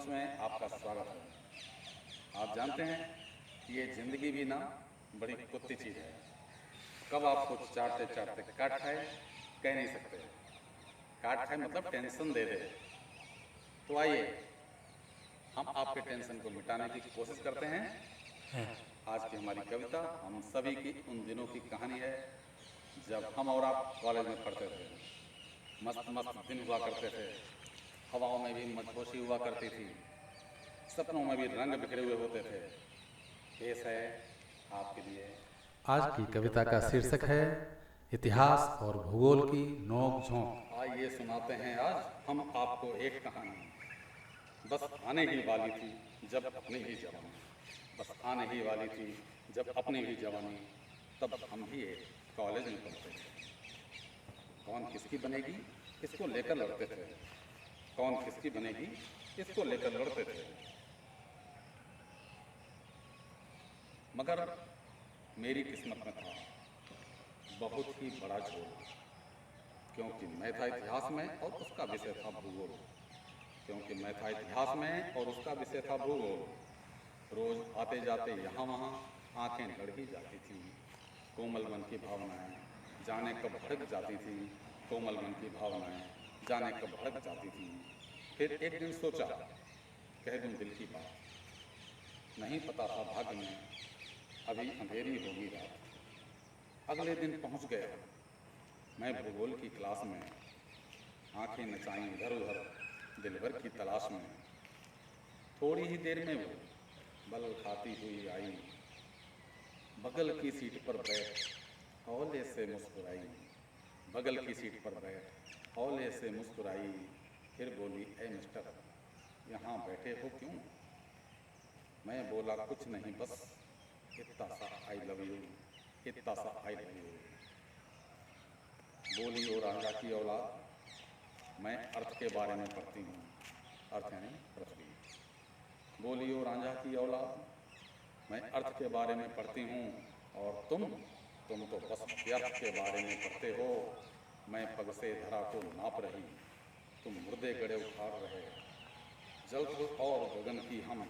मंच में आपका स्वागत है। आप जानते हैं कि ये ज़िंदगी भी ना बड़ी कुत्ती चीज़ है। कब आपको चाटते चाटते काट खाए कह नहीं सकते। काट खाए मतलब टेंशन दे दे। तो आइए हम आपके टेंशन को मिटाने की कोशिश करते हैं। आज की हमारी कविता हम सभी की उन दिनों की कहानी है जब हम और आप कॉलेज में पढ़ते थे। मस्त मस्त दिन हुआ करते थे, हवाओं में भी मदहोशी हुआ करती थी, सपनों में भी रंग बिखरे हुए होते थे। पेश है आपके लिए आज की कविता का शीर्षक है इतिहास और भूगोल की नोक झोंक। आइए सुनाते हैं आज हम आपको एक कहानी। बस आने ही वाली थी जब अपनी ही जवानी, बस आने ही वाली थी जब अपनी ही जवानी, तब हम भी एक कॉलेज में पढ़ते थे। कौन किसकी बनेगी इसको लेकर लड़ते थे, कौन किसकी बनेगी इसको लेकर लड़ते थे। मगर मेरी किस्मत में था बहुत ही बड़ा झोल, क्योंकि मैं था इतिहास में और उसका विषय था भूगोल। क्योंकि मैं था इतिहास में और उसका विषय था भूगोल। रोज आते जाते यहाँ वहाँ आंखें लड़ ही जाती थी। कोमल मन की भावनाएं जाने कब भड़क जाती थी, कोमल मन की भावनाएं जाने कब भड़क जाती थी। फिर एक दिन सोचा कह दूं दिल की बात, नहीं पता था भाग्य में अभी अंधेरी होगी रात। अगले दिन पहुंच गया मैं भूगोल की क्लास में, आंखें नचाई इधर उधर दिल भर की तलाश में। थोड़ी ही देर में वो बल खाती हुई आई, बगल की सीट पर बैठ हौले से मुस्कुराई, बगल की सीट पर बैठ हौले से मुस्कुराई। फिर बोली ए मिस्टर यहाँ बैठे हो क्यों? मैं बोला कुछ नहीं बस इतना सा आई लव यू, इतना सा आई लव यू। बोली ओ राजा की औलाद मैं अर्थ के बारे में पढ़ती हूँ, अर्थ यानी पृथ्वी। बोली ओ राजा की औलाद मैं अर्थ के बारे में पढ़ती हूँ, और तुम तो बस व्यर्थ के बारे में पढ़ते हो। मैं पग से धरा को नाप रही, तुम मुर्दे गड़े उखाड़ रहे। जल और गगन की हम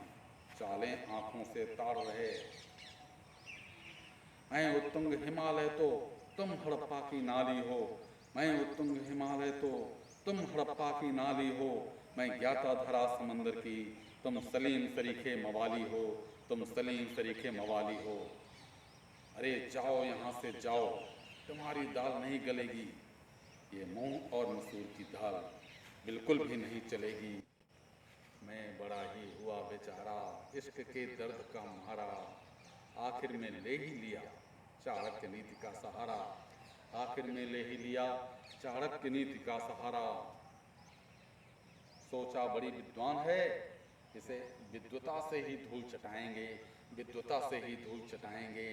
चालें आंखों से ताड़ रहे। मैं उत्तुंग हिमालय तो तुम हड़प्पा की नाली हो, मैं उत्तुंग हिमालय तो तुम हड़प्पा की नाली हो। मैं ज्ञाता धरा समंदर की तुम सलीम सरीखे मवाली हो, तुम सलीम सरीखे मवाली हो। अरे जाओ यहाँ से जाओ, तुम्हारी दाल नहीं गलेगी, ये मूंग और मसूर की दाल बिल्कुल भी नहीं चलेगी। मैं बड़ा ही हुआ बेचारा इश्क के दर्द का मारा, आखिर में ले ही लिया चाणक्य नीति का सहारा, आखिर में ले ही लिया चाणक्य नीति का सहारा। सोचा बड़ी विद्वान है, इसे विद्वता से ही धूल चटाएंगे, विद्वता से ही धूल चटाएंगे।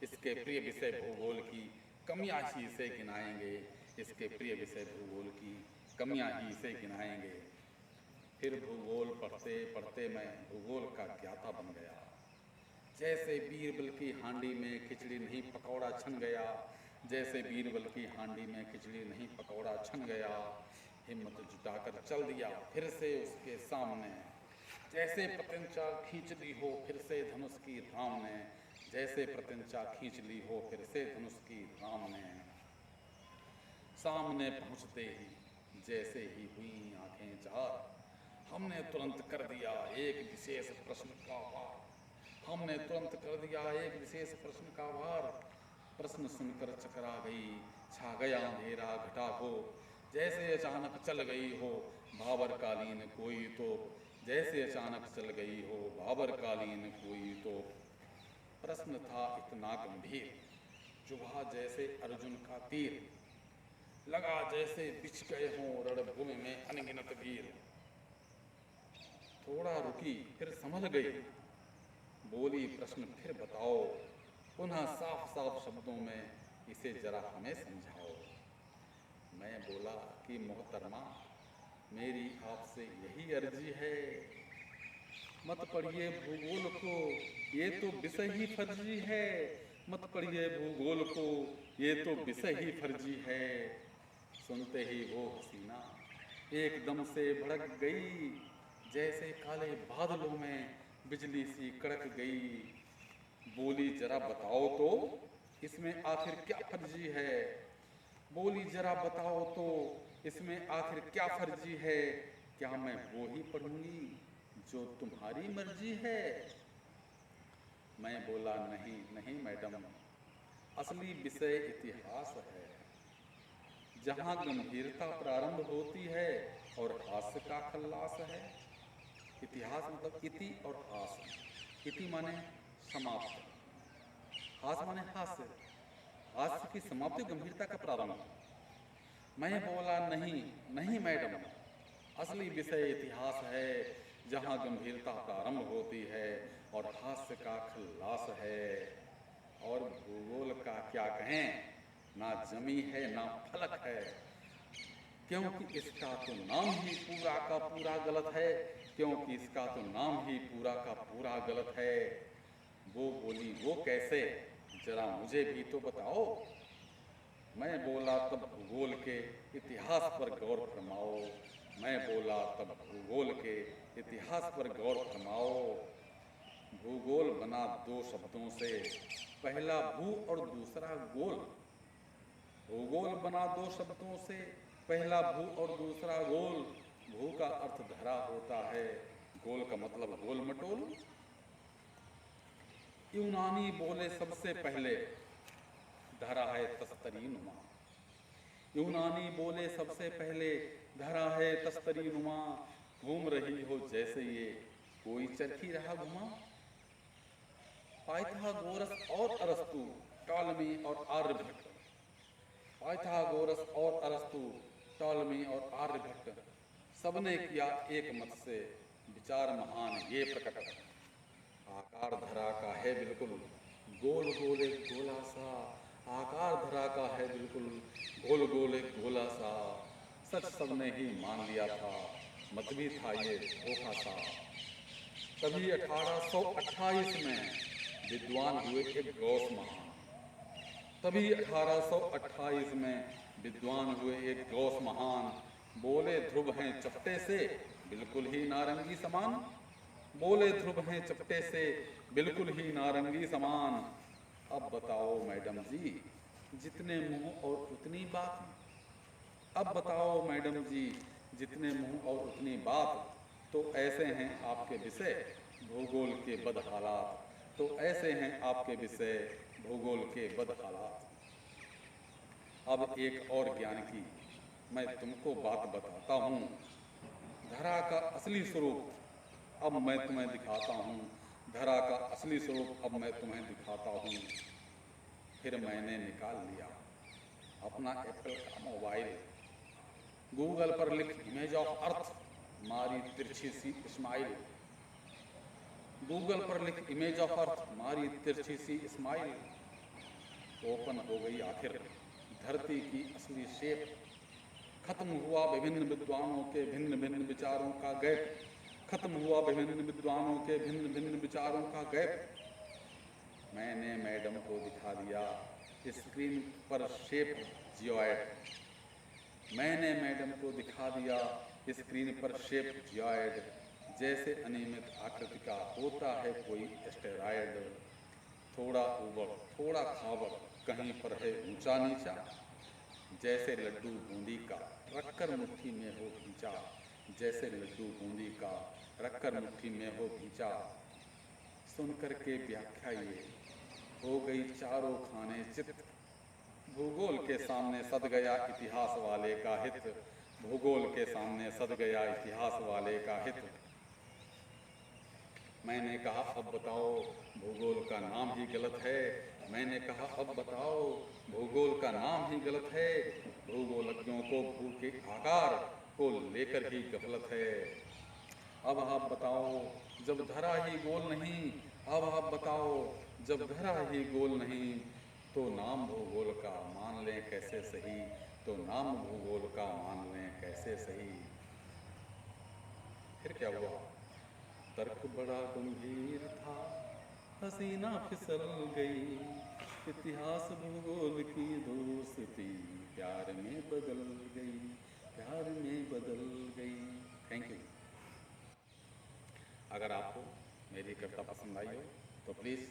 इसके प्रिय विषय भूगोल की कमियां ही इसे गिनाएंगे, इसके प्रिय विषय भूगोल की कमियां ही इसे गिनाएंगे। फिर भूगोल पढ़ते पढ़ते मैं भूगोल का ज्ञाता बन गया। जैसे बीरबल की हांडी में खिचड़ी नहीं पकौड़ा छन गया, जैसे बीरबल की हांडी में खिचड़ी नहीं पकौड़ा छन गया। हिम्मत जुटाकर चल दिया फिर से उसके सामने, जैसे प्रत्यंचा खींच ली हो फिर से धनुष की राम ने, जैसे प्रत्यंचा खींच ली हो फिर से धनुष की राम ने। सामने पहुंचते ही जैसे ही हुई आंखें चार, हमने तुरंत कर दिया एक विशेष प्रश्न का वार, हमने तुरंत कर दिया एक विशेष प्रश्न का वार। प्रश्न सुनकर चकरा गई छा गया अंधेरा घटा हो, जैसे अचानक चल गई हो बाबर कालीन कोई तो, जैसे अचानक चल गई हो बाबर कालीन कोई तो। प्रश्न था इतना गंभीर चुभा जैसे अर्जुन का तीर, लगा जैसे बिछ गए हों रणभूमि में अनगिनत वीर। थोड़ा रुकी फिर समझ गई, बोली प्रश्न फिर बताओ, पुनः साफ साफ शब्दों में इसे जरा हमें समझाओ। मैं बोला कि मोहतरमा मेरी आपसे यही अर्जी है, मत पढ़िए भूगोल को ये तो विषय ही फर्जी है, मत पढ़िए भूगोल को ये तो विषय ही फर्जी है। सुनते ही वो हसीना एकदम से भड़क गई, जैसे काले बादलों में बिजली सी कड़क गई। बोली जरा बताओ तो इसमें आखिर क्या फर्जी है। बोली जरा बताओ तो इसमें आखिर क्या फर्जी है। क्या मैं वो ही पढ़ूंगी जो तुम्हारी मर्जी है। मैं बोला नहीं नहीं मैडम, असली विषय इतिहास है, जहाँ गंभीरता प्रारंभ होती है और हास्य का खल्लास है। इतिहास मतलब इति और हास। इति माने समाप्त, हास माने हास्य। हास्य की समाप्ति गंभीरता का प्रारंभ। मैं बोला नहीं नहीं मैडम, असली विषय इतिहास है, जहाँ गंभीरता प्रारंभ होती है और हास्य का खल्लास है। और भूगोल का क्या कहें, ना जमी है ना फलक है, क्योंकि इसका तो नाम ही पूरा का पूरा गलत है। क्योंकि इसका तो नाम ही पूरा का पूरा गलत है। वो बोली वो कैसे, जरा मुझे भी तो बताओ। मैं बोला तब भूगोल के इतिहास पर गौर फरमाओ। मैं बोला तब भूगोल के इतिहास पर गौर फरमाओ। भूगोल बना दो शब्दों से, पहला भू और दूसरा गोल। भूगोल बना दो शब्दों से, पहला भू और दूसरा गोल। भू का अर्थ धरा होता है, गोल का मतलब गोल मटोल। यूनानी बोले सबसे पहले, धरा है तस्तरी नुमा। यूनानी बोले सबसे पहले, धरा है तस्तरी नुमा। घूम रही हो जैसे ये कोई चरखी रहा घुमा। पाइथागोरस और अरस्तु, टॉलमी और आर्यभट्ट। पाइथागोरस और अरस्तु, टॉलमी और आर्यभट्ट, सबने किया एक मत से विचार महान ये प्रकट। आकार धरा का है बिल्कुल गोल गोल एक गोला सा। आकार धरा का है बिल्कुल गोल गोल एक गोला सा। सच सबने ही मान लिया था, मत भी था ये धोखा सा। तभी 1828 में विद्वान हुए एक गौस महान। तभी 1828 में विद्वान हुए एक गौस महान। बोले ध्रुव हैं चपटे से बिल्कुल ही नारंगी समान। बोले ध्रुव हैं चपटे से बिल्कुल ही नारंगी समान। अब बताओ मैडम जी, जितने मुंह और उतनी बात। अब बताओ मैडम जी, जितने मुंह और उतनी बात। तो ऐसे हैं आपके विषय भूगोल के बदहालात। तो ऐसे हैं आपके विषय भूगोल के बदहालात। अब एक और ज्ञान की मैं तुमको बात बताता हूँ। धरा का असली स्वरूप अब मैं तुम्हें दिखाता हूँ। धरा का असली स्वरूप अब मैं तुम्हें दिखाता हूँ। फिर मैंने निकाल लिया अपना एप्पल का मोबाइल। गूगल पर लिख इमेज ऑफ अर्थ, मारी तिरछी सी स्माइल। गूगल पर लिख इमेज ऑफ अर्थ, मारी तिरछी सी स्माइल। ओपन हो गई आखिर धरती की असली शेप। खत्म हुआ विभिन्न विद्वानों के भिन्न भिन्न विचारों का गैप। खत्म हुआ विभिन्न विद्वानों के भिन्न भिन्न विचारों का गैप। मैंने मैडम को दिखा दिया स्क्रीन पर शेप जियोइड। मैंने मैडम को दिखा दिया स्क्रीन पर शेप जियोइड। जैसे अनियमित आकृति का होता है कोई एस्टेरॉयड। थोड़ा ऊबड़ थोड़ा खाबड़, कहीं पर है ऊंचा नीचा। जैसे लड्डू बूंदी का रखकर मुट्ठी में हो खींचा। जैसे लड्डू बूंदी का रखकर मुट्ठी में हो खींचा। सुनकर के व्याख्या ये हो गई चारों खाने चित। भूगोल के सामने सद गया इतिहास वाले का हित। भूगोल के सामने सद गया इतिहास वाले का हित। मैंने कहा अब बताओ भूगोल का नाम ही गलत है। मैंने कहा अब बताओ भूगोल का नाम ही गलत है। भूगोलज्ञों को भू के आकार को लेकर ही गफलत है। अब आप बताओ जब धरा ही गोल नहीं। अब आप बताओ जब धरा ही गोल नहीं, तो नाम भूगोल का मान लें कैसे सही। तो नाम भूगोल का मान लें कैसे सही। फिर क्या हुआ, तर्क बड़ा गंभीर था, हसीना फिसल गई। इतिहास भूगोल की दोस्ती प्यार में बदल गई। प्यार में बदल गई। Thank you. अगर आपको मेरी कविता पसंद आई हो तो प्लीज़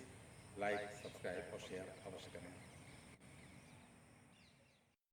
लाइक, सब्सक्राइब और शेयर अवश्य करें।